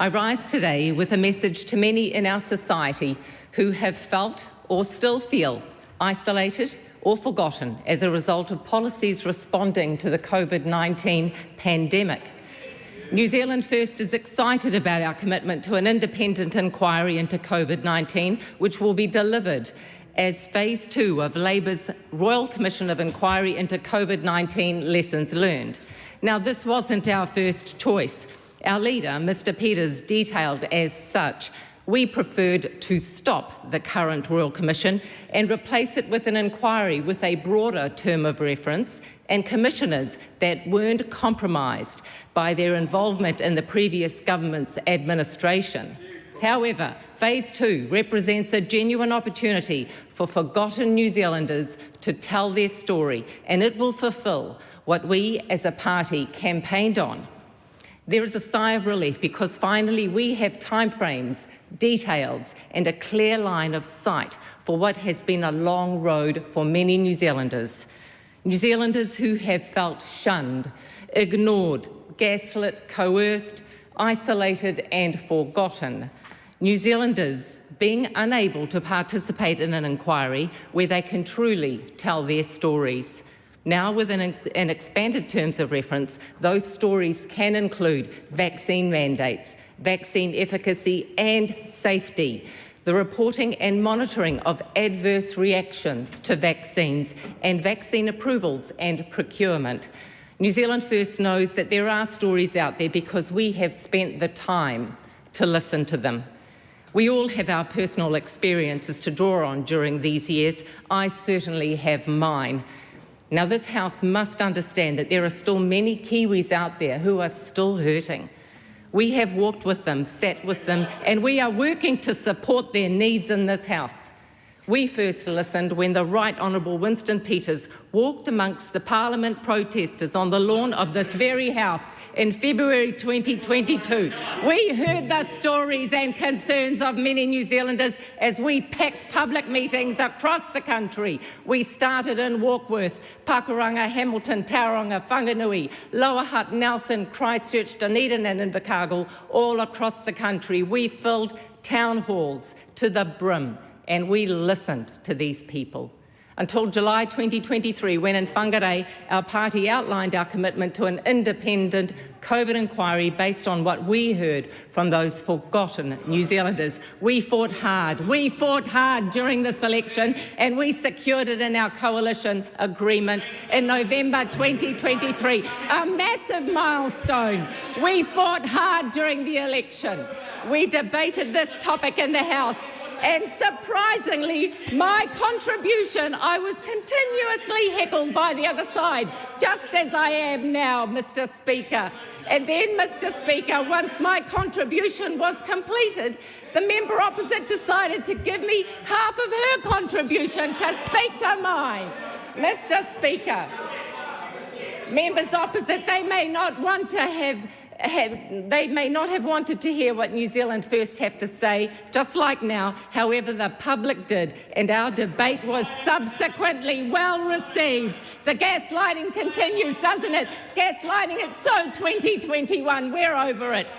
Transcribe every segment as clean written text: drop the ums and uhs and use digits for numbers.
I rise today with a message to many in our society who have felt or still feel isolated or forgotten as a result of policies responding to the COVID-19 pandemic. New Zealand First is excited about our commitment to an independent inquiry into COVID-19, which will be delivered as Phase 2 of Labour's Royal Commission of Inquiry into COVID-19 Lessons Learned. Now, this wasn't our first choice. Our leader, Mr Peters, detailed as such. We preferred to stop the current Royal Commission and replace it with an inquiry with a broader term of reference and commissioners that weren't compromised by their involvement in the previous government's administration. However, Phase 2 represents a genuine opportunity for forgotten New Zealanders to tell their story, and it will fulfil what we as a party campaigned on. There is a sigh of relief because finally we have timeframes, details and a clear line of sight for what has been a long road for many New Zealanders. New Zealanders who have felt shunned, ignored, gaslit, coerced, isolated and forgotten. New Zealanders being unable to participate in an inquiry where they can truly tell their stories. Now, within an expanded terms of reference, those stories can include vaccine mandates, vaccine efficacy and safety, the reporting and monitoring of adverse reactions to vaccines and vaccine approvals and procurement. New Zealand First knows that there are stories out there because we have spent the time to listen to them. We all have our personal experiences to draw on during these years. I certainly have mine. Now, this House must understand that there are still many Kiwis out there who are still hurting. We have walked with them, sat with them, and we are working to support their needs in this House. We first listened when the Right Honourable Winston Peters walked amongst the Parliament protesters on the lawn of this very House in February 2022. We heard the stories and concerns of many New Zealanders as we packed public meetings across the country. We started in Warkworth, Pakuranga, Hamilton, Tauranga, Whanganui, Lower Hutt, Nelson, Christchurch, Dunedin and Invercargill, all across the country. We filled town halls to the brim. And we listened to these people until July 2023, when in Whangarei our party outlined our commitment to an independent COVID inquiry based on what we heard from those forgotten New Zealanders. We fought hard during this election, and we secured it in our coalition agreement in November 2023, a massive milestone. We fought hard during the election. We debated this topic in the House. And surprisingly, my contribution, I was continuously heckled by the other side, just as I am now, Mr Speaker. And then, Mr Speaker, once my contribution was completed, the member opposite decided to give me half of her contribution to speak to mine. Mr Speaker, members opposite, they may not have wanted to hear what New Zealand First have to say, just like now. However, the public did, and our debate was subsequently well received. The gaslighting continues, doesn't it? Gaslighting, it's so 2021, we're over it.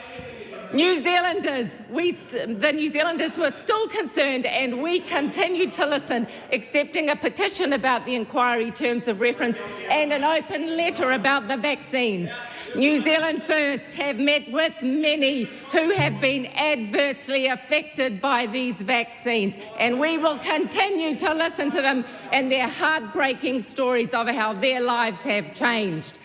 New Zealanders, the New Zealanders were still concerned, and we continued to listen, accepting a petition about the inquiry terms of reference and an open letter about the vaccines. New Zealand First have met with many who have been adversely affected by these vaccines, and we will continue to listen to them and their heartbreaking stories of how their lives have changed.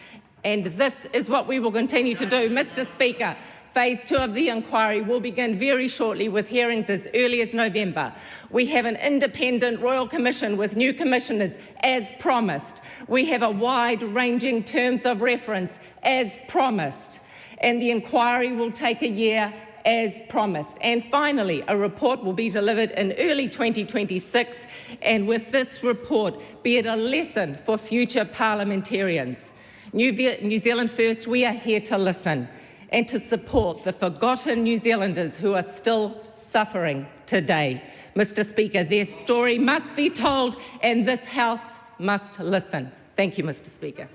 And this is what we will continue to do. Mr Speaker, Phase 2 of the inquiry will begin very shortly with hearings as early as November. We have an independent Royal Commission with new commissioners as promised. We have a wide-ranging terms of reference as promised. And the inquiry will take a year as promised. And finally, a report will be delivered in early 2026. And with this report, be it a lesson for future parliamentarians. New Zealand First, we are here to listen and to support the forgotten New Zealanders who are still suffering today. Mr Speaker, their story must be told and this House must listen. Thank you, Mr Speaker.